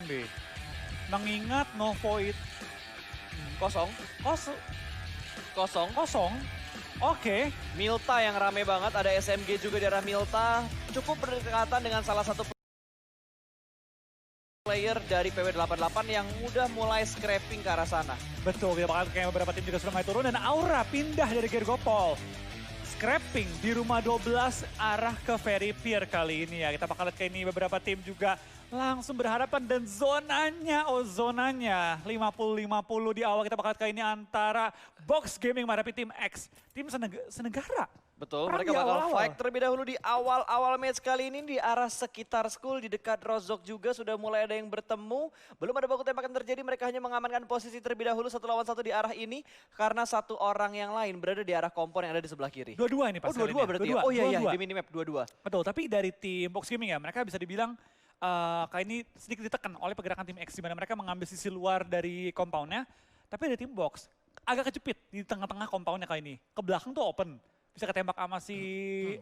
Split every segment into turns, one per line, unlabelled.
SMB. Mengingat Novo itu
Kosong.
kosong. Oke.
Milta yang rame banget, ada SMG juga di arah Milta. Cukup berdekatan dengan salah satu player dari PW88 yang udah mulai scraping ke arah sana.
Betul, kita bakal kayak beberapa tim juga sudah mulai turun dan Aura pindah dari Gergopol. Scrapping di rumah 12 arah ke Ferry Pier kali ini ya. Kita bakal lihat kayak ini beberapa tim juga langsung berhadapan dan zonanya 50-50 di awal. Kita bakal lihat kayak ini antara Box Gaming menghadapi tim X, tim senegara.
Betul,
Perang
mereka
di
bakal
awal-awal.
fight terlebih dahulu di awal-awal match kali ini di arah sekitar school, di dekat Rozok juga sudah mulai ada yang bertemu. Belum ada baku tembakan terjadi, mereka hanya mengamankan posisi terlebih dahulu 1 lawan 1 di arah ini. Karena satu orang yang lain berada di arah kompon yang ada di sebelah kiri.
Dua-dua ini
Oh
pas
dua-dua berarti ya? Oh iya,
dua-dua.
di minimap dua-dua.
Betul, tapi dari tim Box Gaming ya, mereka bisa dibilang kayak ini sedikit ditekan oleh pergerakan tim X, di mana mereka mengambil sisi luar dari compoundnya. Tapi dari tim Box, agak kejepit di tengah-tengah compoundnya kali ini. Ke belakang tuh open. Bisa ketembak sama si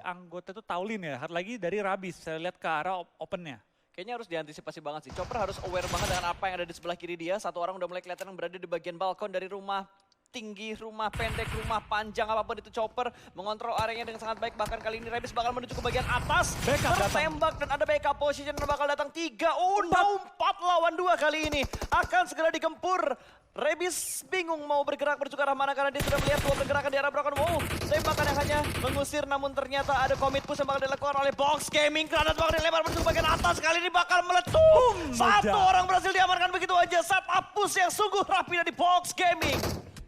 anggota itu Taulin ya. Satu lagi dari Rabis, bisa lihat ke arah opennya.
Kayaknya harus diantisipasi banget sih. Chopper harus aware banget dengan apa yang ada di sebelah kiri dia. Satu orang udah mulai kelihatan yang berada di bagian balkon dari rumah tinggi, rumah pendek, rumah panjang, apapun itu Chopper mengontrol areanya dengan sangat baik. Bahkan kali ini Rebis bakal menuju ke bagian atas.
Backup datang.
Tertembak dan ada backup position yang bakal datang 3. Oh no, 4 lawan 2 kali ini. Akan segera digempur. Rebis bingung mau bergerak menuju ke arah mana karena dia sudah melihat 2 pergerakan di arah Broken Wall. Tembakan yang hanya mengusir namun ternyata ada commit push yang bakal dilakukan oleh Box Gaming. Granat bakal dilempar menuju ke bagian atas, kali ini bakal meletup. Satu
meledak.
orang berhasil diamankan begitu aja. Setup push yang sungguh rapi dari Box Gaming.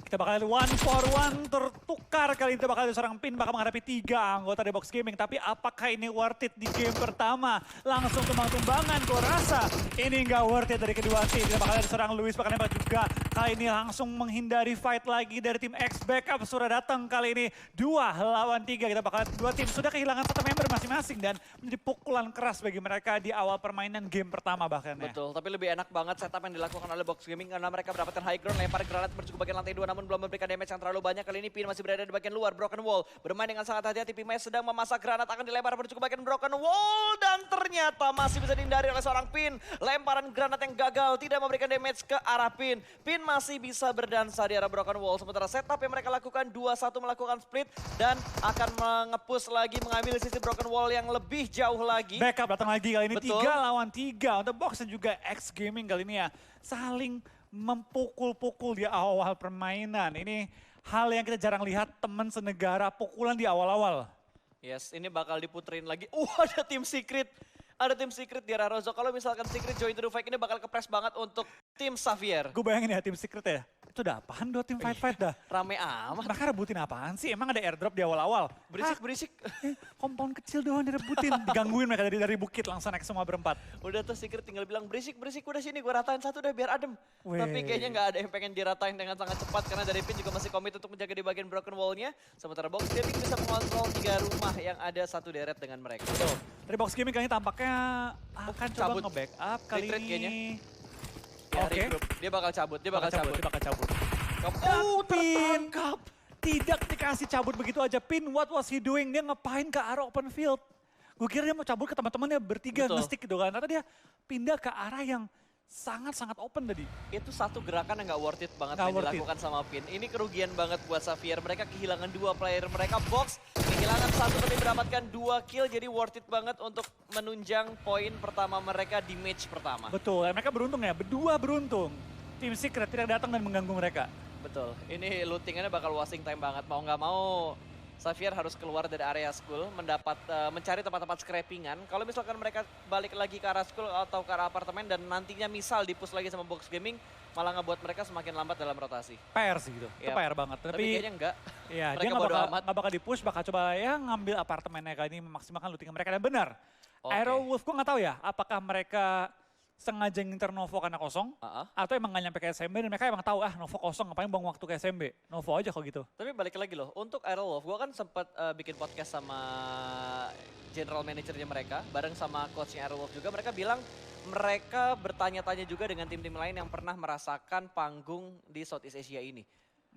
Kita bakal 1-for-1 tertukar kali ini. Kita bakal ada seorang pin bakal menghadapi 3 anggota dari Box Gaming. Tapi apakah ini worth it di game pertama? Langsung tumbang-tumbangan, gue rasa ini nggak worth it dari kedua tim. Kita bakal ada seorang Luis bakal nembak juga. Kali ini langsung menghindari fight lagi dari tim X. Backup sudah datang kali ini 2 lawan 3. Kita bakal dua tim sudah kehilangan 1 member masing-masing. Dan menjadi pukulan keras bagi mereka di awal permainan game pertama bahkan ya.
Betul, tapi lebih enak banget setup yang dilakukan oleh Box Gaming karena mereka mendapatkan high ground, lempar granat menuju ke bagian lantai 2 namun belum memberikan damage yang terlalu banyak. Kali ini Pin masih berada di bagian luar Broken Wall. Bermain dengan sangat hati-hati, Pimes sedang memasak granat akan dilempar menuju ke bagian Broken Wall dan ternyata masih bisa dihindari oleh seorang Pin. Lemparan granat yang gagal tidak memberikan damage ke arah Pin. Pin masih bisa berdansa di arah Broken Wall. Sementara setup yang mereka lakukan 2-1 melakukan split dan akan mengepus lagi mengambil sisi Broken Wall yang lebih jauh lagi.
Backup datang lagi kali ini
Betul.
3 lawan 3 untuk Box dan juga X Gaming kali ini ya. Saling mempukul-pukul di awal permainan. Ini hal yang kita jarang lihat teman senegara pukulan di awal-awal.
Yes, ini bakal diputerin lagi. Ada tim Secret. Ada tim Secret di arah Rozok. Kalau misalkan Secret join to the fight ini bakal kepres banget untuk tim Xavier.
Gue bayangin ya tim Secret ya. Itu udah apaan 2 tim fight-fight dah.
Rame amat.
Mereka rebutin apaan sih? Emang ada airdrop di awal-awal?
Berisik.
Kompon kecil doang direbutin. Digangguin mereka dari bukit langsung naik semua berempat.
Udah tuh Secret tinggal bilang berisik udah sini gue ratain satu deh biar adem.
Weh.
Tapi kayaknya nggak ada yang pengen diratain dengan sangat cepat karena dari Pin juga masih komit untuk menjaga di bagian broken wall-nya. Sementara Box Gaming bisa mengontrol 3 rumah yang ada satu deret dengan mereka.
Betul. Dari Box Gaming kali ini tampaknya akan coba
cabut.
nge-backup kali
Retreat
ini.
kayaknya. Ya,
Oke.
regroup. Dia bakal cabut.
Dia bakal cabut.
Pin.
Tertangkap. Tidak dikasih cabut begitu aja. Pin, what was he doing? Dia ngapain ke arah open field? Gue kira dia mau cabut ke teman-temannya bertiga
Betul.
nge-stick gitu kan. Ternyata dia pindah ke arah yang sangat-sangat open tadi.
Itu satu gerakan yang gak worth it banget
Nggak
yang
worth it.
dilakukan sama Pin. Ini kerugian banget buat Xavier. Mereka kehilangan 2 player mereka. Box kehilangan 1 tapi mendapatkan 2 kill. Jadi worth it banget untuk menunjang poin pertama mereka di match pertama.
Betul, mereka beruntung ya. Berdua beruntung. Tim Secret tidak datang dan mengganggu mereka.
Betul. Ini lootingannya bakal wasting time banget. Mau nggak mau Xavier harus keluar dari area school, mencari tempat-tempat scrappingan. Kalau misalkan mereka balik lagi ke arah school atau ke arah apartemen dan nantinya misal dipus lagi sama Box Gaming, malah ngebuat mereka semakin lambat dalam rotasi.
PR sih gitu, itu
Yap.
PR banget.
Tapi kayaknya enggak.
ya, dia
mereka
nggak
bodo
bakal,
amat.
nggak bakal di-push, bakal coba ya ngambil apartemennya kali ini, memaksimalkan looting mereka. Dan benar,
Oke.
Aero Wolf gue nggak tahu ya, apakah mereka sengaja nginter Novo karena kosong, atau emang nggak nyampe ke SMB dan mereka emang tahu Novo kosong, ngapain buang waktu ke SMB. Novo aja kok gitu.
Tapi balik lagi loh, untuk Aerolove, gue kan sempat bikin podcast sama general manajernya mereka, bareng sama coachnya Aerolove juga. Mereka bilang mereka bertanya-tanya juga dengan tim-tim lain yang pernah merasakan panggung di Southeast Asia ini.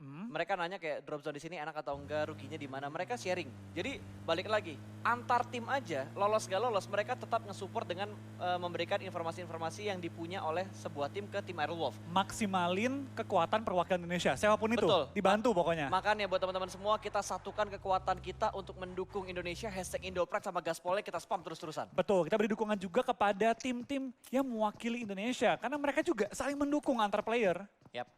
Mereka nanya kayak drop zone di sini enak atau enggak, ruginya di mana. Mereka sharing. Jadi balik lagi, antar tim aja lolos gak lolos mereka tetap nge-support dengan memberikan informasi-informasi yang dipunya oleh sebuah tim ke tim Aerowolf.
Maksimalin kekuatan perwakilan Indonesia, siapapun itu.
Betul.
Dibantu pokoknya.
Makanya buat teman-teman semua kita satukan kekuatan kita untuk mendukung Indonesia. Indoprak sama Gaspolnya kita spam terus-terusan.
Betul, kita beri dukungan juga kepada tim-tim yang mewakili Indonesia. Karena mereka juga saling mendukung antar player.
Yap.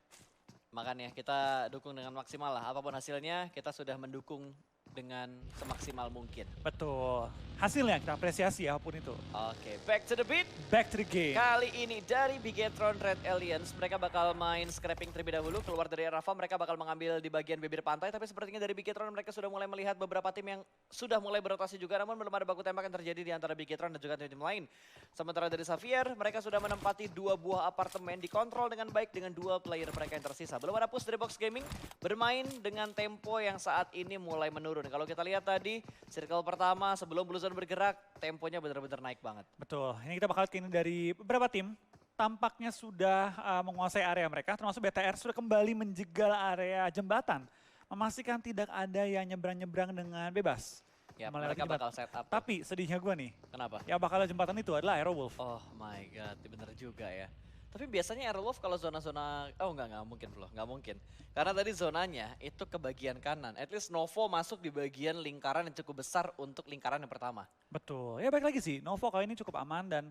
Makanya kita dukung dengan maksimal lah. Apapun hasilnya kita sudah mendukung dengan semaksimal mungkin.
Betul. Hasilnya kita apresiasi apapun itu.
Oke, back to the beat.
Back to the game.
Kali ini dari Bigetron Red Aliens, mereka bakal main scrapping terlebih dahulu. Keluar dari Rafa, mereka bakal mengambil di bagian bibir pantai. Tapi sepertinya dari Bigetron mereka sudah mulai melihat beberapa tim yang sudah mulai berotasi juga. Namun belum ada baku tembak yang terjadi di antara Bigetron dan juga tim lain. Sementara dari Xavier, mereka sudah menempati 2 buah apartemen. Dikontrol dengan baik dengan 2 player mereka yang tersisa. Belum ada push dari Box Gaming, bermain dengan tempo yang saat ini mulai menurun. Kalau kita lihat tadi, circle pertama sebelum Blue Zone bergerak, temponya benar-benar naik banget.
Betul, ini kita bakal lihat ini dari beberapa tim. Tampaknya sudah menguasai area mereka, termasuk BTR sudah kembali menjegal area jembatan. Memastikan tidak ada yang nyebrang-nyebrang dengan bebas.
Ya,
Melewati
mereka
jembatan.
bakal set up.
Tapi sedihnya gue nih,
Kenapa?
yang bakal lewat jembatan itu adalah Aerowolf.
Oh my god, bener juga ya. Tapi biasanya Aerowolf kalau zona-zona, oh enggak mungkin bro, nggak mungkin. Karena tadi zonanya itu ke bagian kanan. At least Novo masuk di bagian lingkaran yang cukup besar untuk lingkaran yang pertama.
Betul, ya baik lagi sih, Novo kali ini cukup aman dan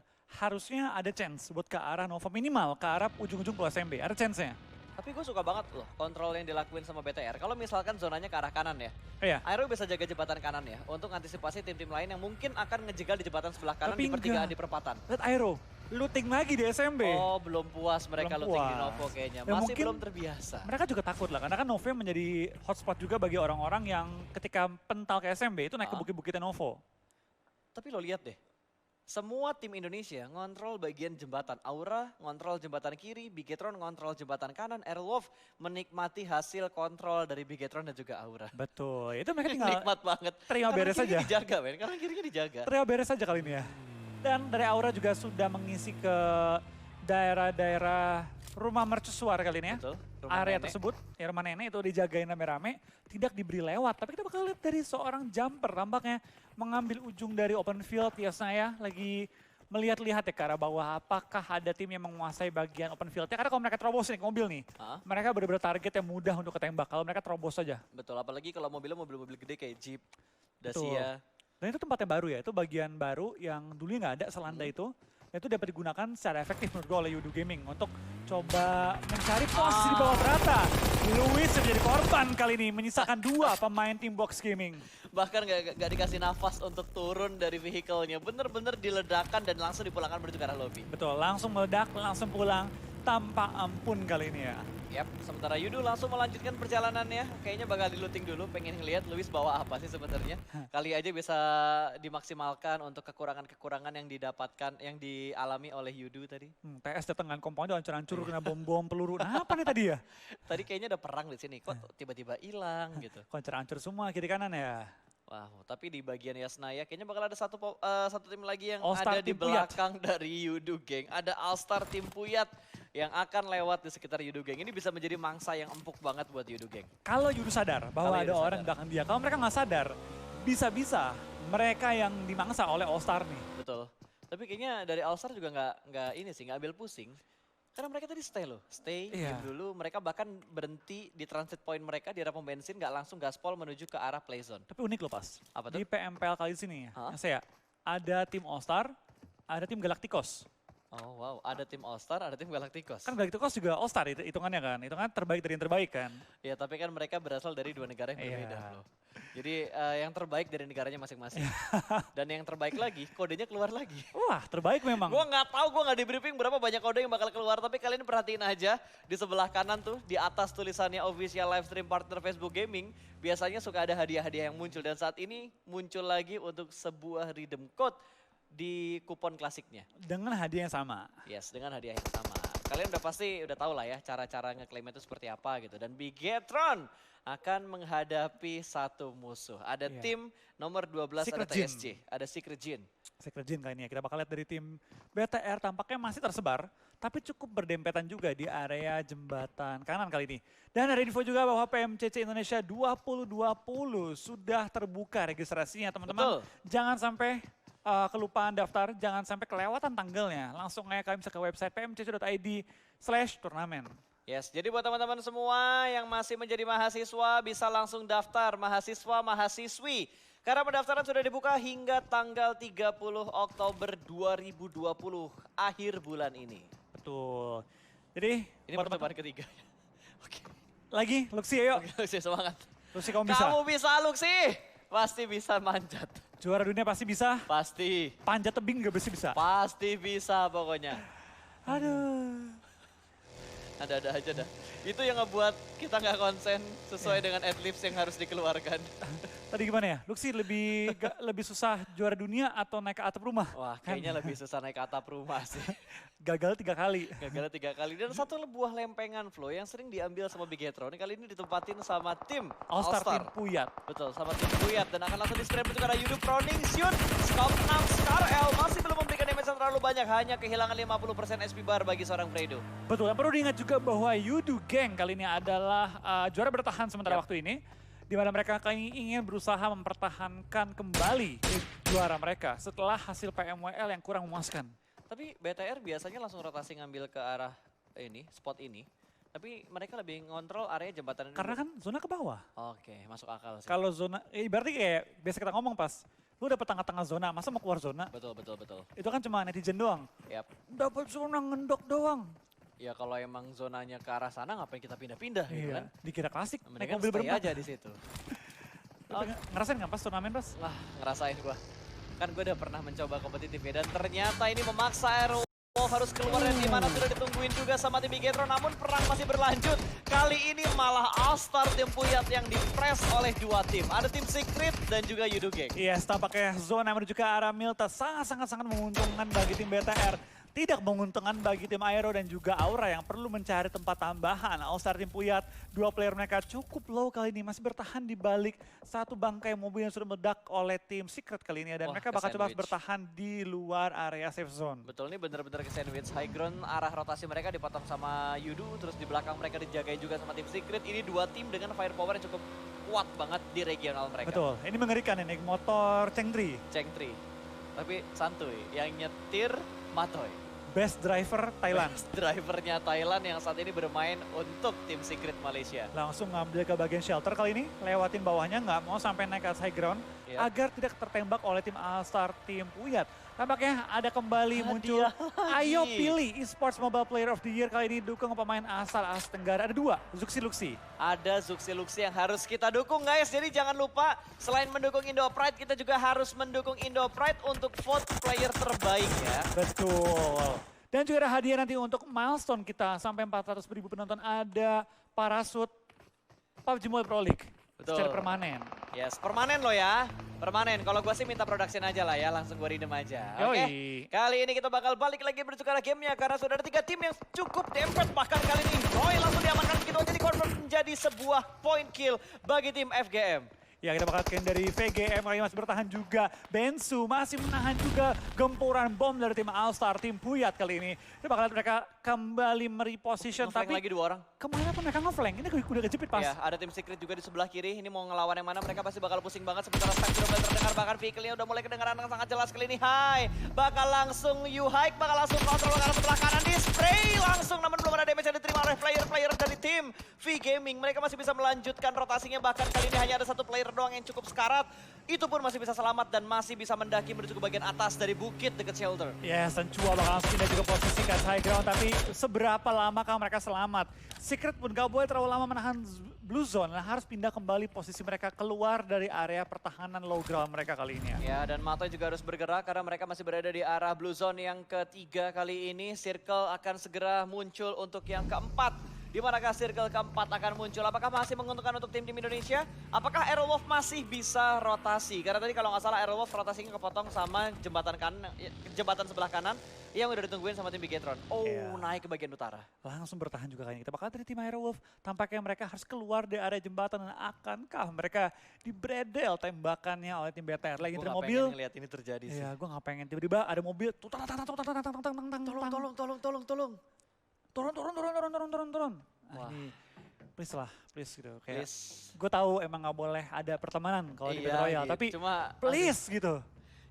harusnya ada chance buat ke arah Novo, minimal ke arah ujung-ujung Plus SMB, ada chance-nya.
Tapi gue suka banget loh kontrol yang dilakuin sama BTR. Kalau misalkan zonanya ke arah kanan ya,
Iya.
Aero bisa jaga jembatan kanan ya. Untuk antisipasi tim-tim lain yang mungkin akan ngejegal di jembatan sebelah kanan
Tapi
di pertigaan
enggak.
di perempatan.
Lihat Aero, looting lagi di SMB.
Oh belum puas mereka
Belum
looting di
puas.
Novo kayaknya.
Ya,
Masih
mungkin
belum terbiasa.
Mereka juga takut lah, karena kan Novo menjadi hotspot juga bagi orang-orang yang ketika pental ke SMB itu naik ke bukit-bukitnya Novo.
Tapi lo lihat deh, semua tim Indonesia ngontrol bagian jembatan. Aura ngontrol jembatan kiri, Bigetron ngontrol jembatan kanan, Aerowolf menikmati hasil kontrol dari Bigetron dan juga Aura.
Betul, itu mereka tinggal
Nikmat banget.
terima
Kanan
beres
kirinya
aja.
dijaga men, kanan kirinya dijaga.
Terima beres saja kali ini ya. Dan dari Aura juga sudah mengisi ke daerah-daerah rumah mercusuar kali ini ya.
Betul, rumah
Area
nenek.
tersebut, ya rumah nenek itu dijagain rame-rame, tidak diberi lewat. Tapi kita bakal lihat dari seorang jumper tampaknya mengambil ujung dari open field. Ya saya lagi melihat-lihat ya ke arah bawah, apakah ada tim yang menguasai bagian open fieldnya. Karena kalau mereka terobos nih ke mobil nih, mereka benar-benar target yang mudah untuk ketembak. Kalau mereka terobos saja.
Betul, apalagi kalau mobilnya mobil-mobil gede kayak Jeep,
Betul.
Dacia.
Dan itu tempatnya baru ya, itu bagian baru yang dulunya nggak ada selanda itu. Dan itu dapat digunakan secara efektif menurut gue oleh Yudu Gaming untuk coba mencari posisi di bawah rata. Luis menjadi korban kali ini, menyisakan 2 pemain tim Box Gaming.
Bahkan gak dikasih nafas untuk turun dari vehicle-nya. Bener-bener diledakkan dan langsung dipulangkan menuju ke arah lobby.
Betul, langsung meledak, langsung pulang tanpa ampun kali ini ya.
Yap, sementara Yudu langsung melanjutkan perjalanannya. Kayaknya bakal di-looting dulu, pengen ngeliat Luis bawa apa sih sebenarnya. Kali aja bisa dimaksimalkan untuk kekurangan-kekurangan yang didapatkan, yang dialami oleh Yudu tadi.
TS datang dengan komponen hancur-hancur kena bom-bom peluru. Nah apa nih tadi ya?
Tadi kayaknya ada perang di sini, kok tiba-tiba hilang gitu.
Hancur-hancur semua kiri kanan ya.
Wow, tapi di bagian Yasnaya kayaknya bakal ada satu tim lagi yang
All-Star
ada di
tim Puyat.
belakang dari Yudu Gang. Ada All-Star tim Puyat yang akan lewat di sekitar Yudu Gang. Ini bisa menjadi mangsa yang empuk banget buat Yudu Gang.
Kalau Yudu sadar bahwa
Kalau
ada
Yudu
orang di
sadar.
belakang dia, kalau mereka nggak sadar, bisa-bisa mereka yang dimangsa oleh All-Star nih.
Betul. Tapi kayaknya dari All-Star juga nggak ambil pusing. Karena mereka tadi stay loh,
Iya.
game dulu. Mereka bahkan berhenti di transit point mereka di arah pom bensin, nggak langsung gaspol menuju ke arah play zone.
Tapi unik loh pas.
Apa tuh?
Di PMPL kali sini,
Hah?
yang saya ada tim All-Star, ada tim Galacticos.
Oh wow, ada tim All-Star, ada tim Galacticos.
Kan Galacticos juga All-Star hitungannya kan. Hitungan terbaik dari yang terbaik kan.
Ya tapi kan mereka berasal dari 2 negara yang berbeda
Iya.
loh. Jadi yang terbaik dari negaranya masing-masing.
Iya.
Dan yang terbaik lagi, kodenya keluar lagi.
Wah terbaik memang.
Gue nggak tahu, gue nggak di briefing berapa banyak kode yang bakal keluar. Tapi kalian perhatiin aja di sebelah kanan tuh, di atas tulisannya official live stream partner Facebook Gaming. Biasanya suka ada hadiah-hadiah yang muncul. Dan saat ini muncul lagi untuk sebuah redeem code di kupon klasiknya.
Dengan hadiah yang sama.
Yes, dengan hadiah yang sama. Kalian udah tahu lah ya cara-cara ngeklaim itu seperti apa gitu. Dan Bigetron akan menghadapi satu musuh. Ada
Iya.
tim nomor 12
Secret
ada
Jin.
TSJ, ada Secret Jin.
Secret Jin kali ini ya. Kita bakal lihat dari tim BTR tampaknya masih tersebar. tapi cukup berdempetan juga di area jembatan kanan kali ini. Dan ada info juga bahwa PMCC Indonesia 2020 sudah terbuka registrasinya teman-teman. Jangan sampai kelupaan daftar, jangan sampai kelewatan tanggalnya. Langsung aja kalian bisa ke website pmcc.id/turnamen.
Yes, jadi buat teman-teman semua yang masih menjadi mahasiswa bisa langsung daftar mahasiswa-mahasiswi. Karena pendaftaran sudah dibuka hingga tanggal 30 Oktober 2020, akhir bulan ini.
Betul. Jadi
Ini pertemuan ketiga. Oke.
Lagi, Luxi ayo.
Luxi semangat.
Luxi kamu bisa.
Kamu bisa Luxi, pasti bisa manjat.
Juara dunia pasti bisa.
Pasti.
Panjat tebing gak bisa.
Pasti bisa pokoknya.
Aduh.
Ada-ada aja dah. Itu yang ngebuat kita nggak konsen sesuai dengan adlibs yang harus dikeluarkan.
Tadi gimana ya? Luxi lebih susah juara dunia atau naik ke atap rumah?
Wah kayaknya lebih susah naik ke atap rumah sih.
Gagal 3 kali.
Gagal 3 kali. Dan satu buah lempengan Flo yang sering diambil sama Bigetro. Ini kali ini ditempatin sama tim
All-Star tim Puyat.
Betul, sama tim Puyat. Dan akan langsung di-scrap juga ada Yudu Proning, Sion, Scout 6, Scar L. Masih belum memberikan damage yang terlalu banyak. Hanya kehilangan 50% SP bar bagi seorang Fredo.
Betul, yang perlu diingat juga bahwa Yudu Gang kali ini adalah juara bertahan sementara waktu ini. Di mana mereka kali ini ingin berusaha mempertahankan kembali juara mereka setelah hasil PMWL yang kurang memuaskan.
Tapi BTR biasanya langsung rotasi ngambil ke arah ini, spot ini. Tapi mereka lebih ngontrol area jembatan ini.
Karena kan zona ke bawah.
Oke, masuk akal sih.
Kalau zona, berarti kayak biasa kita ngomong pas, lu dapet tengah-tengah zona, masa mau keluar zona?
Betul, betul, betul.
Itu kan cuma netizen doang.
Yap.
Dapat zona ngendok doang.
Ya kalau emang zonanya ke arah sana ngapain kita pindah-pindah gitu kan.
Dikira klasik, naik
Mendingan
mobil
stay
berempat.
aja di situ.
Ngerasain nggak pas turnamen pas?
Wah, ngerasain gua. Kan gua udah pernah mencoba kompetitif ya, dan ternyata ini memaksa Aero Wolf harus keluar dari mana sudah ditungguin juga sama tim Bigetro, namun perang masih berlanjut. Kali ini malah All-Star tim Puyat yang di-press oleh dua tim. Ada tim Secret dan juga Yudu Gang.
Yes, tampaknya zona menuju ke arah Milta sangat menguntungkan bagi tim BTR. Tidak menguntungkan bagi tim Aero dan juga Aura yang perlu mencari tempat tambahan. All-Star tim Puyat, dua player mereka cukup low kali ini. Masih bertahan di balik satu bangkai mobil yang sudah meledak oleh tim Secret kali ini. Dan mereka bakal coba bertahan di luar area safe zone.
Betul, ini bener-bener ke sandwich. High ground arah rotasi mereka dipotong sama Yudu. Terus di belakang mereka dijagain juga sama tim Secret. Ini dua tim dengan firepower yang cukup kuat banget di regional mereka.
Betul, ini mengerikan ini motor Chengtri.
Chengtri. Tapi santuy, yang nyetir Matoy.
Best driver Thailand.
Best drivernya Thailand yang saat ini bermain untuk tim Secret Malaysia.
Langsung ngambil ke bagian shelter kali ini, lewatin bawahnya, nggak mau sampai naik ke high ground. Agar tidak tertembak oleh tim All-Star tim Puyat. Tampaknya ada kembali muncul, ayo pilih esports mobile player of the year kali ini dukung pemain asal Asia Tenggara. Ada dua, Zuxi Luxi.
Ada Zuxi Luxi yang harus kita dukung guys. Jadi jangan lupa selain mendukung Indo Pride, kita juga harus mendukung Indo Pride untuk vote player terbaik ya.
Betul. Dan juga ada hadiah nanti untuk milestone kita sampai 400.000 penonton, ada parasut PUBG Mobile Pro League.
Betul.
Secara permanen.
Yes, permanen loh ya. Permanen. Kalau gue sih minta production aja lah ya, langsung gue redeem aja. Oke. Kali ini kita bakal balik lagi bertukar gamenya karena sudah ada 3 tim yang cukup dempet. Bahkan kali ini Roy langsung diamankan begitu aja, di confirm menjadi sebuah point kill bagi tim FGM.
Ya, kita bakal scan dari VGM lagi masih bertahan juga. Bensu masih menahan juga gempuran bom dari tim All-Star, tim Puyat kali ini. Kita bakal lihat mereka kembali mereposition, tapi
lagi 2 orang.
Kemana pun mereka nge-flank, ini udah kejepit pas.
Ya, ada tim Secret juga di sebelah kiri. Ini mau ngelawan yang mana, mereka pasti bakal pusing banget. Sementara Stack sudah mulai terdengar, bahkan vehicle-nya udah mulai kedengaran yang sangat jelas kali ini. Hai, bakal langsung U-Hike, bakal langsung kontrol ke arah sebelah kanan, di spray langsung. Namun belum ada damage yang diterima oleh player-player dari tim V-Gaming. Mereka masih bisa melanjutkan rotasinya, bahkan kali ini hanya ada 1 player doang yang cukup sekarat. Itu pun masih bisa selamat dan masih bisa mendaki menuju ke bagian atas dari bukit dekat shelter.
Yes, dan Chua bakal langsung pindah juga posisi ke high ground, tapi seberapa lamakah mereka selamat? Secret pun gak boleh terlalu lama menahan blue zone, harus pindah kembali posisi mereka keluar dari area pertahanan low ground mereka kali ini.
Ya, dan Matoy juga harus bergerak karena mereka masih berada di arah blue zone yang ketiga kali ini. Circle akan segera muncul untuk yang keempat. Di manakah circle keempat akan muncul? Apakah masih menguntungkan untuk tim-tim Indonesia? Apakah Aerowolf masih bisa rotasi? Karena tadi kalau nggak salah Aerowolf rotasinya kepotong sama jembatan kanan, jembatan sebelah kanan yang udah ditungguin sama tim Bigetron. Oh,
Iya.
naik ke bagian utara.
Langsung bertahan juga kayaknya. Kita bakal dari tim Aerowolf. Tampaknya mereka harus keluar dari area jembatan. Dan akankah mereka dibredel tembakannya oleh tim BTR? Lagi
Gue
dari
nggak
mobil.
pengen ngeliat ini terjadi sih.
Iya, gue gak pengen. Tiba-tiba ada mobil.
Tolong.
Turun.
Wah.
Ini please lah, please gitu. Kayak
Please.
gue tahu emang gak boleh ada pertemanan kalau di
Iya,
Battle Royale.
gitu.
Tapi
Cuma,
please gitu.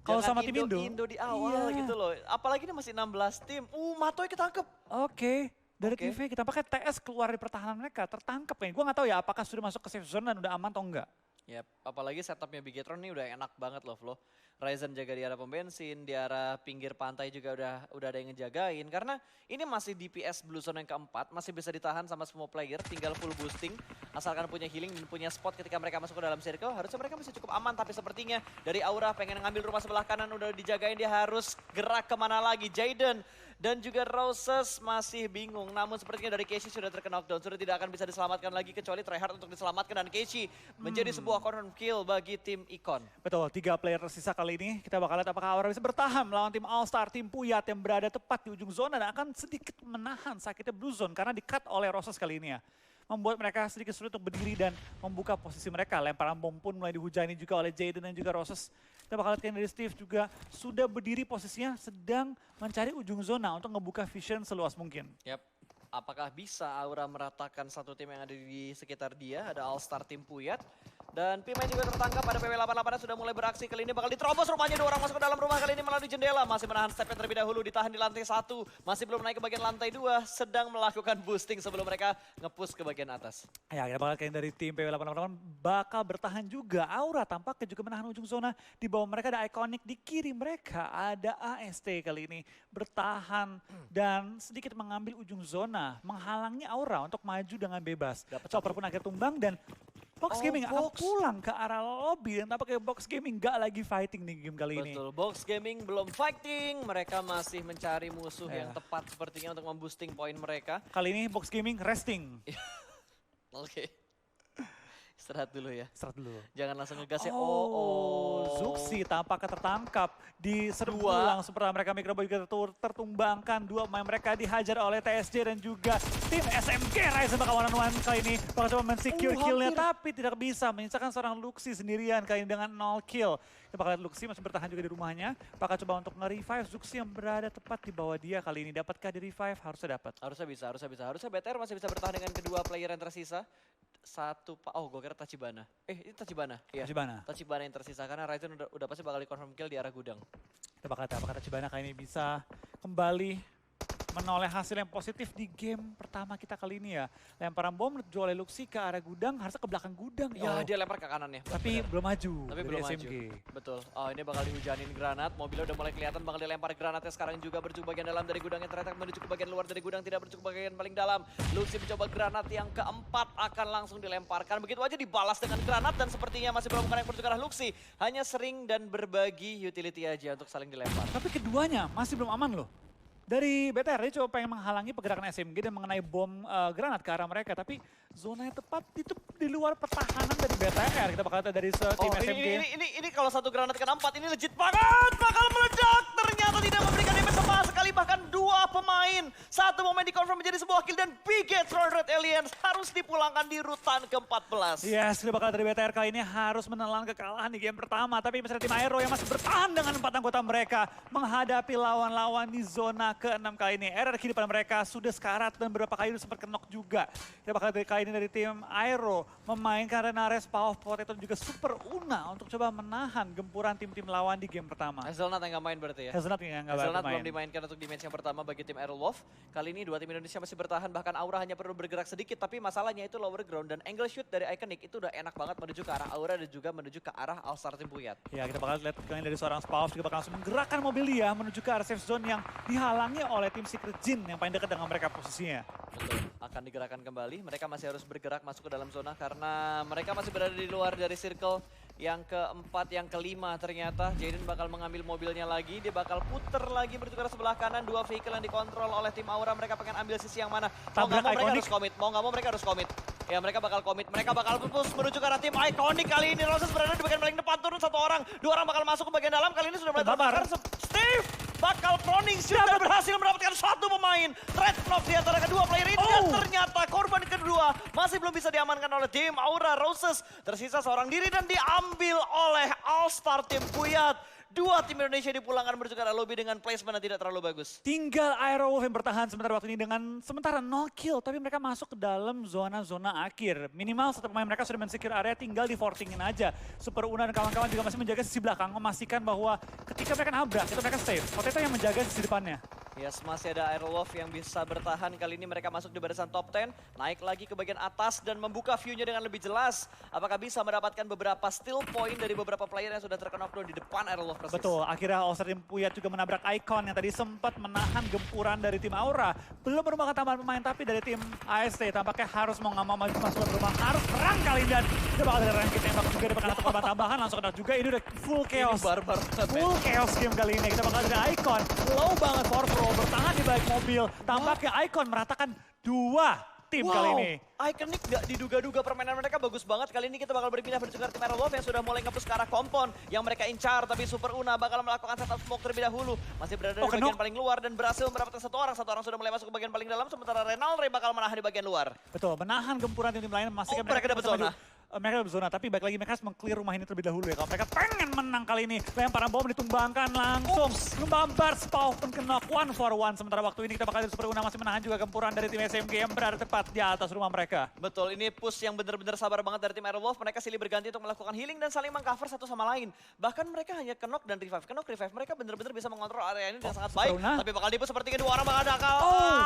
Kalau
jangan
sama tim Indo.
Indo di awal
iya.
gitu loh. Apalagi ini masih 16 tim. Matoy ketangkep.
Oke. Dari
Oke.
TV kita pakai TS keluar dari pertahanan mereka. Tertangkap kayaknya. Gue gak tahu ya apakah sudah masuk ke safe zone dan udah aman atau enggak.
Yap, apalagi setupnya Bigetron ini udah enak banget loh Flo. Ryzen jaga di arah pom bensin, di arah pinggir pantai juga udah ada yang ngejagain. Karena ini masih DPS Blue Zone yang keempat, masih bisa ditahan sama semua player, tinggal full boosting. Asalkan punya healing dan punya spot ketika mereka masuk ke dalam circle, harusnya mereka masih cukup aman. Tapi sepertinya dari Aura pengen ngambil rumah sebelah kanan udah dijagain, dia harus gerak kemana lagi. Jaden dan juga Roses masih bingung. Namun sepertinya dari Casey sudah terkena knockdown, sudah tidak akan bisa diselamatkan lagi kecuali tryhard untuk diselamatkan. Dan Casey menjadi sebuah confirm kill bagi tim Icon.
Betul, 3 player tersisa kali ini. Kita bakal lihat apakah Aura bisa bertahan melawan tim All-Star, tim Puyat yang berada tepat di ujung zona dan akan sedikit menahan sakitnya Blue Zone karena di-cut oleh Roses kali ini ya. Membuat mereka sedikit sulit untuk berdiri dan membuka posisi mereka. Lemparan bom pun mulai dihujani juga oleh Jaden dan juga Roses. Kita bakal lihat dari Steve juga sudah berdiri posisinya sedang mencari ujung zona untuk ngebuka vision seluas mungkin.
Yap. Apakah bisa Aura meratakan satu tim yang ada di sekitar dia? Ada All-Star tim Puyat. Dan Pimain juga tertangkap, ada PW88 sudah mulai beraksi. Kali ini bakal diterobos rumahnya, 2 orang masuk ke dalam rumah kali ini melalui jendela. Masih menahan stepnya terlebih dahulu, ditahan di lantai 1. Masih belum naik ke bagian lantai 2, sedang melakukan boosting sebelum mereka nge-push ke bagian atas.
Ya, kita bakal lihat dari tim PW88 bakal bertahan juga. Aura tampaknya juga menahan ujung zona. Di bawah mereka ada Iconic, di kiri mereka ada AST kali ini. Bertahan dan sedikit mengambil ujung zona. Menghalangi Aura untuk maju dengan bebas. Chopper pun akhirnya tumbang dan Box Gaming akan pulang ke arah lobby dan tampaknya Box Gaming gak lagi fighting nih game kali ini.
Betul, Box Gaming belum fighting, mereka masih mencari musuh yang tepat sepertinya untuk memboosting poin mereka.
Kali ini Box Gaming resting.
Oke. Istirahat dulu ya.
Istirahat dulu.
Jangan langsung ngegas ya.
Zuxi tampaknya tertangkap di serbu langsung pertama mereka Microboy juga tertumbangkan. 2 pemain mereka dihajar oleh TSJ dan juga tim SMG Ryzen bakal one-on-one kali ini. Bakal coba men-secure killnya tapi tidak bisa. Menyisakan seorang Luxi sendirian kali ini dengan 0 kill. Kita bakal lihat Luxi masih bertahan juga di rumahnya. Bakal coba untuk nge-revive Zuxi yang berada tepat di bawah dia kali ini. Dapatkah di-revive? Harusnya dapat.
Harusnya bisa. Harusnya BTR masih bisa bertahan dengan kedua player yang tersisa. Gue kira Tachibana. Ini Tachibana. Iya. Tachibana yang tersisa karena Ryzen udah pasti bakal di-confirm kill di arah gudang.
Kita bakal lihat apakah Tachibana kali ini bisa kembali menoleh hasil yang positif di game pertama kita kali ini ya. Lemparan bom menuju oleh Luxi ke arah gudang, harusnya ke belakang gudang.
Ya dia lempar ke kanannya.
Tapi belum maju.
Tapi
dari
belum
SMG.
maju. Betul. Oh ini bakal dihujanin granat. Mobilnya udah mulai kelihatan bakal dilempar granatnya sekarang juga berjuang bagian dalam dari gudangnya. Ternyata menuju ke bagian luar dari gudang, tidak berjuang bagian paling dalam. Luxi mencoba granat yang keempat akan langsung dilemparkan. Begitu aja dibalas dengan granat dan sepertinya masih belum kena yang berjuang arah Luxi. Hanya sering dan berbagi utility aja untuk saling dilempar.
Tapi keduanya masih belum aman loh. Dari BTR dia coba pengen menghalangi pergerakan SMG dan mengenai bom granat ke arah mereka. Tapi zonanya tepat itu di luar pertahanan dari BTR. Kita bakal lihat dari tim SMG.
Ini kalau satu granat kena 4 ini legit banget. Bakal meledak. Ternyata tidak memberikan damage sama sekali. Bahkan 2 pemain. 1 momen dikonfirm menjadi sebuah kill. Dan Bigetron Red Aliens harus dipulangkan di rutan ke-14.
Yes, kita bakal dari BTR kali ini harus menelan kekalahan di game pertama. Tapi misalnya tim Aero yang masih bertahan dengan 4 anggota mereka. Menghadapi lawan-lawan di zona ke-6 kali ini. RRQ di depan mereka sudah sekarat dan beberapa kali sempat kenok juga. Kita bakal dari kali ini dari tim Aero memainkan Renares, Power Potato dan juga Super Una untuk coba menahan gempuran tim-tim lawan di game pertama.
Hazelnut yang nggak main berarti ya?
Hazelnut yang nggak
Hazelnut
main.
belum dimainkan untuk di match yang pertama bagi tim Aerowolf. Kali ini 2 tim Indonesia masih bertahan, bahkan Aura hanya perlu bergerak sedikit, tapi masalahnya itu lower ground dan angle shoot dari Iconic itu udah enak banget menuju ke arah Aura dan juga menuju ke arah All-Star tim Puyat.
Ya, kita bakal lihat kali dari seorang Spauf juga bakal langsung menggerakkan mobil dia menuju ke arah safe zone yang dihalangi oleh tim Secret Jin yang paling dekat dengan mereka posisinya.
Betul, akan digerakkan kembali. Mereka masih harus bergerak masuk ke dalam zona karena mereka masih berada di luar dari circle yang keempat, yang kelima ternyata. Jaden bakal mengambil mobilnya lagi, dia bakal puter lagi menuju ke arah sebelah kanan. Dua vehicle yang dikontrol oleh tim Aura, mereka pengen ambil sisi yang mana. Mau nggak mau mereka harus komit, mau nggak mau mereka harus komit. Ya mereka bakal komit, mereka bakal push menuju ke arah tim Iconic. Kali ini Roses berada di bagian paling depan, turun satu orang. Dua orang bakal masuk ke bagian dalam, kali ini sudah mulai terbakar. Steve bakal proning shoot dan berhasil mendapatkan satu pemain. Threat knock di antara kedua player ini dan ternyata korban kedua masih belum bisa diamankan oleh tim Aura. Roses tersisa seorang diri dan diambil oleh All-Star tim Puyat. Dua tim Indonesia dipulangkan menuju ke arah lobby dengan placement yang tidak terlalu bagus.
Tinggal Aerowolf yang bertahan sementara waktu ini dengan sementara 0 kill. Tapi mereka masuk ke dalam zona-zona akhir. Minimal satu pemain mereka sudah men-secure area, tinggal di 14-in aja. Super Una dan kawan-kawan juga masih menjaga sisi belakang. Memastikan bahwa ketika mereka nabrak, itu mereka safe. Potato yang menjaga sisi depannya.
Yes, masih ada Aerowolf yang bisa bertahan. Kali ini mereka masuk di barisan top 10. Naik lagi ke bagian atas dan membuka view-nya dengan lebih jelas. Apakah bisa mendapatkan beberapa steal point dari beberapa player yang sudah terkena knockdown di depan Aerowolf?
Betul, akhirnya All-Star tim Puyat juga menabrak Icon yang tadi sempat menahan gempuran dari tim Aura. Belum merupakan tambahan pemain, tapi dari tim AST tampaknya harus mau nggak mau masuk ke rumah. Harus perang kali dan dia bakal ada ranking tembak juga, dia bakal ada korban tambahan, langsung kena juga. Ini udah full chaos.
Ini barbar.
Full chaos game kali ini. Kita bakal ada Icon, low banget for pro, bertahan di balik mobil. Tampaknya Icon meratakan dua tim kali ini.
Iconic gak diduga-duga, permainan mereka bagus banget. Kali ini kita bakal berpindah menuju ke tim Aerowolf yang sudah mulai nge-push ke arah kompon yang mereka incar. Tapi Super Una bakal melakukan setup smoke terlebih dahulu. Masih berada di bagian paling luar dan berhasil mendapatkan satu orang. Satu orang sudah mulai masuk ke bagian paling dalam, sementara Renalre bakal menahan di bagian luar.
Betul, menahan gempuran tim-tim lain, memastikan
mereka dapat zona.
Mereka dapat zona, tapi baik lagi mereka harus meng-clear rumah ini terlebih dahulu ya. Kalau mereka pengen menang kali ini, lemparan bom ditumbangkan langsung. Ngebambar, Spawn pun ke knock 1-for-1. Sementara waktu ini kita bakal Super Una masih menahan juga gempuran dari tim SMG yang berada tepat di atas rumah mereka.
Betul, ini push yang benar-benar sabar banget dari tim Aerowolf. Mereka silih berganti untuk melakukan healing dan saling mengcover satu sama lain. Bahkan mereka hanya ke knock dan revive. Ke knock, revive. Mereka benar-benar bisa mengontrol area ini dengan sangat baik. Tapi bakal dipush sepertinya dua orang bakal nakal.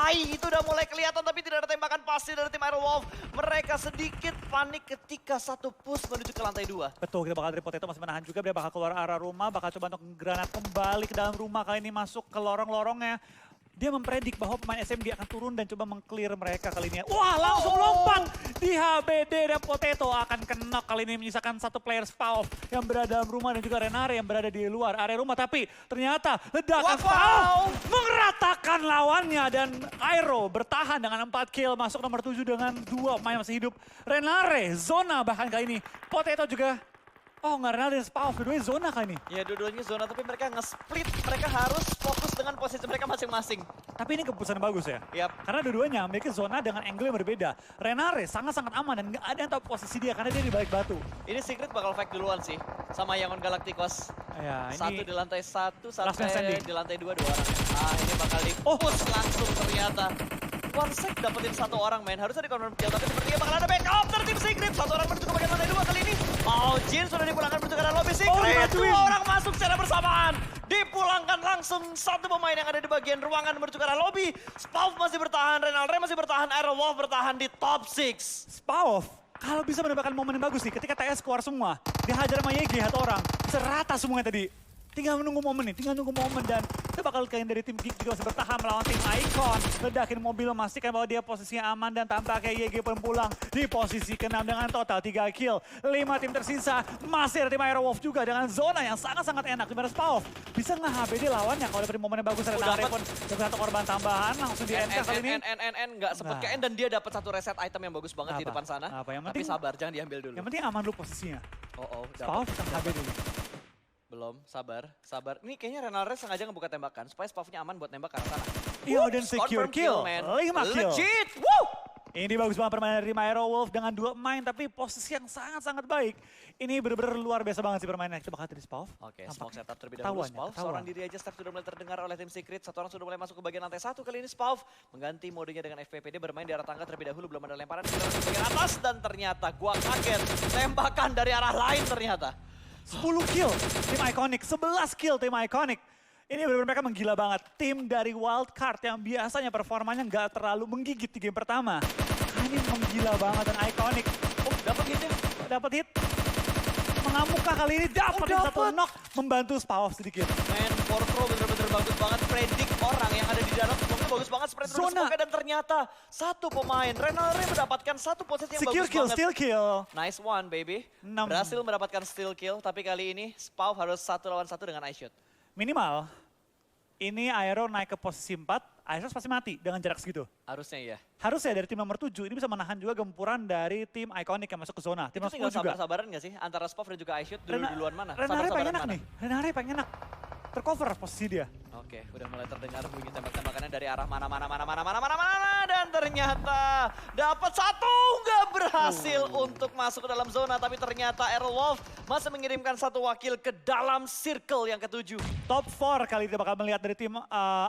Itu udah mulai kelihatan tapi tidak ada tembakan pasti dari tim Aerowolf. Mereka sedikit panik ketika satu push menuju ke lantai 2.
Betul, kita bakal dari Potato masih menahan juga. Dia bakal keluar arah rumah, bakal coba untuk granat kembali ke dalam rumah. Kali ini masuk ke lorong-lorongnya. Dia mempredik bahwa pemain SMG akan turun dan coba meng-clear mereka kali ini. Wah, langsung lompat di HBD dan Potato akan kena kali ini menyisakan satu player Spawn yang berada dalam rumah dan juga Renare yang berada di luar area rumah. Tapi ternyata ledakan Spawn meratakan lawannya dan Aero bertahan dengan 4 kill masuk nomor 7 dengan 2 pemain masih hidup. Renare zona bahkan kali ini. Potato juga nggak Renal dan Spawn, dua-duanya zona kali ini.
Ya dua-duanya zona, tapi mereka nge-split. Mereka harus fokus dengan posisi mereka masing-masing.
Tapi ini keputusan yang bagus ya.
Yap.
Karena dua-duanya memiliki zona dengan angle yang berbeda. Renare sangat-sangat aman dan nggak ada yang tahu posisi dia karena dia di balik batu.
Ini Secret bakal fight duluan sih, sama Yangon Galacticos.
Ya, ini
satu di lantai 1,
last man standing.
di lantai 2, 2 orang. Ini bakal di-push langsung ternyata. One sec dapetin satu orang main, harusnya di confirm kill, tapi sepertinya bakal ada backup dari tim Secret. Satu orang menuju ke bagian lantai 2 kali ini. Jin sudah dipulangkan menuju ke arah lobby Secret. Dua orang masuk secara bersamaan. Dipulangkan langsung satu pemain yang ada di bagian ruangan menuju ke arah lobby. Spawn masih bertahan, Renalre masih bertahan, Aerowolf bertahan di top 6.
Spawn kalau bisa mendapatkan momen yang bagus nih, ketika TS keluar semua, dihajar sama YG satu orang, serata semuanya tadi. Tinggal menunggu momen nih, dan kita bakal kalian dari tim Geek juga masih bertahan melawan tim Icon. Ledakin mobil, memastikan bahwa dia posisinya aman dan tampaknya YG pun pulang di posisi ke-6 dengan total 3 kill. 5 tim tersisa, masih ada tim Aerowolf juga dengan zona yang sangat-sangat enak. Dimana Spawn bisa nge-HBD lawannya kalau dapat momen yang bagus. Ada Nare pun dapat satu korban tambahan, langsung di NK kali ini.
Nggak sempet ke N dan dia dapat satu reset item yang bagus banget di depan sana. Tapi sabar, jangan diambil dulu.
Yang penting aman dulu posisinya. Spawn bisa HBD dulu.
Belum, sabar. Ini kayaknya Renalre sengaja ngebuka tembakan supaya Spawn-nya aman buat nembak ke arah sana.
Iya, dan secure kill. 5 kill.
Legit! Woo!
Ini bagus banget permainan dari Aerowolf dengan 2 main tapi posisi yang sangat-sangat baik. Ini benar-benar luar biasa banget sih permainannya. Kita bakal dari Spawn.
Oke, smoke setup terlebih dahulu Spawn. Seorang diri aja step sudah mulai terdengar oleh tim Secret. Satu orang sudah mulai masuk ke bagian lantai 1. Kali ini Spawn mengganti modenya dengan FPPD bermain di arah tangga terlebih dahulu. Belum ada lemparan ke bagian atas dan ternyata gua kaget. Tembakan dari arah lain ternyata.
10 kill tim Iconic, 11 kill tim Iconic. Ini benar-benar mereka menggila banget. Tim dari Wildcard yang biasanya performanya nggak terlalu menggigit di game pertama. Ini menggila banget dan Iconic.
Dapat hit.
Dapat hit. Mengamukah kali ini dapat satu knock. Membantu Spawn sedikit.
Main for pro bener-bener bagus banget. Predik orang yang ada di dalam berhasil bagus banget spread through
Zona.
smoke dan ternyata satu pemain Renalre mendapatkan satu posisi yang
Secure
bagus
kill,
banget.
steal kill.
Nice one baby.
6.
Berhasil mendapatkan steal kill tapi kali ini Spaw harus 1 lawan 1 dengan iShoot.
Minimal, ini Aero naik ke posisi 4, Aero pasti mati dengan jarak segitu.
Harusnya iya.
Harusnya dari tim nomor 7, ini bisa menahan juga gempuran dari tim Iconic yang masuk ke zona. Tim
Itu
nomor
tinggal
10 juga.
sabar-sabaran gak sih antara Spaw dan juga iShoot duluan mana?
Renare
Sabar-sabaran
pengen enak
mana?
nih, Renare pengen enak. Tercover posisi dia.
Oke, udah mulai terdengar bunyi tembak-tembakannya dari arah mana dan ternyata dapat satu, nggak berhasil untuk masuk ke dalam zona, tapi ternyata Aerolov masih mengirimkan satu wakil ke dalam circle yang ke-7.
Top 4 kali kita bakal melihat dari tim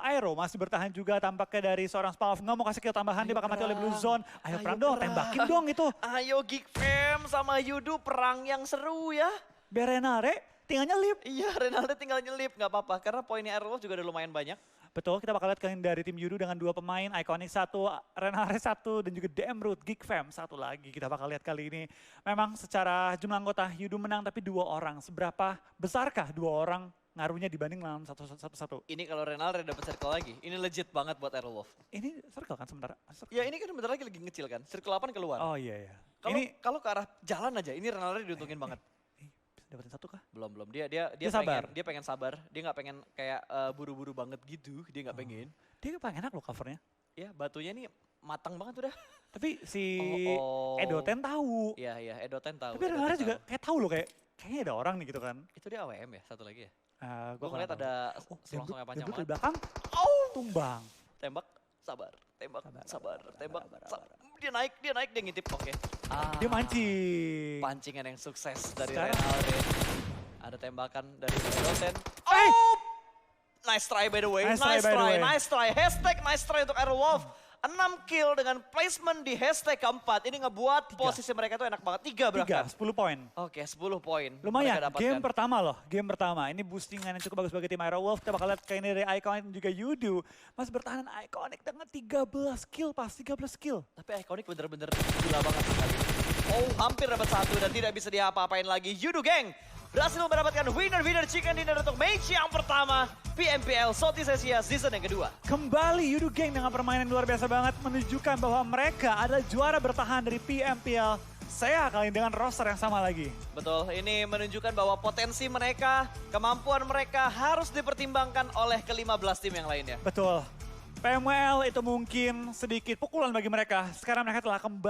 Aero. Masih bertahan juga tampaknya dari seorang Spav. Nggak mau kasih kill tambahan, dia bakal mati oleh Blue Zone. Ayo perang dong, tembakin dong itu.
Ayo Geek Fam sama Yudu perang yang seru ya.
Biar Renare tinggal nyelip.
Iya, Renaldo tinggal nyelip, nggak apa-apa. Karena poinnya Aerolov juga udah lumayan banyak.
Betul, kita bakal lihat kalian dari tim Yudu dengan 2 pemain, Iconic 1, Renare 1, dan juga DM Root, Geek Fam 1 lagi. Kita bakal lihat kali ini. Memang secara jumlah anggota Yudu menang tapi 2 orang. Seberapa besarkah 2 orang ngaruhnya dibanding lawan satu-satu?
Ini kalau Renaldo dapat circle lagi, ini legit banget buat Aerolov.
Ini circle kan sementara?
Ya ini kan bentar lagi ngecil kan, circle 8 keluar.
Oh iya, iya.
Kalau ke arah jalan aja, ini Renaldo diuntungin banget.
Bisa dapetin 1 kah?
Belum. Dia
sabar.
pengen sabar. Dia nggak pengen kayak buru-buru banget gitu. Dia nggak pengen.
Dia pengen enak loh covernya.
Ya batunya nih matang banget udah.
Tapi si
Oh.
Edoten tahu.
Iya, Edoten tahu.
Tapi Renare juga kayak tahu loh kayaknya ada orang nih gitu kan.
Itu dia AWM ya, satu lagi ya.
Gue
Gue ngeliat ada selongsong yang panjang
di
banget.
belakang. Tumbang.
Tembak, sabar. Tembak,
Sabar,
tembak.
sabar.
Dia naik, dia ngintip. Oke.
Dia mancing.
Pancingan yang sukses dari
Sekarang-
Renaldo. Ada tembakan dari Edoten.
Eh!
Oh! Nice try by the way.
Nice try by the way.
Nice try. Hashtag nice try untuk Aerolov. 6 kill dengan placement di hashtag keempat. Ini ngebuat posisi mereka tuh enak banget. 3 bahkan.
10 poin.
Oke, 10 poin.
Lumayan,
mereka dapatkan.
game pertama loh. Game pertama. Ini boostingan yang cukup bagus bagi tim Aerowolf. Kita bakal lihat kayak ini dari Iconic dan juga Yudu. Masih bertahan Iconic dengan 13 kill pas, 13 kill.
Tapi Iconic bener-bener gila banget kali ini. Oh, hampir dapat 1 dan tidak bisa diapa-apain lagi. Yudu Gang berhasil mendapatkan winner chicken dinner untuk match yang pertama PMPL Southeast Asia season yang kedua.
Kembali Yudu Gang dengan permainan luar biasa banget menunjukkan bahwa mereka adalah juara bertahan dari PMPL. Saya kali ini dengan roster yang sama lagi.
Betul, ini menunjukkan bahwa potensi mereka, kemampuan mereka harus dipertimbangkan oleh ke-15 tim yang lainnya.
Betul. PML itu mungkin sedikit pukulan bagi mereka. Sekarang mereka telah kembali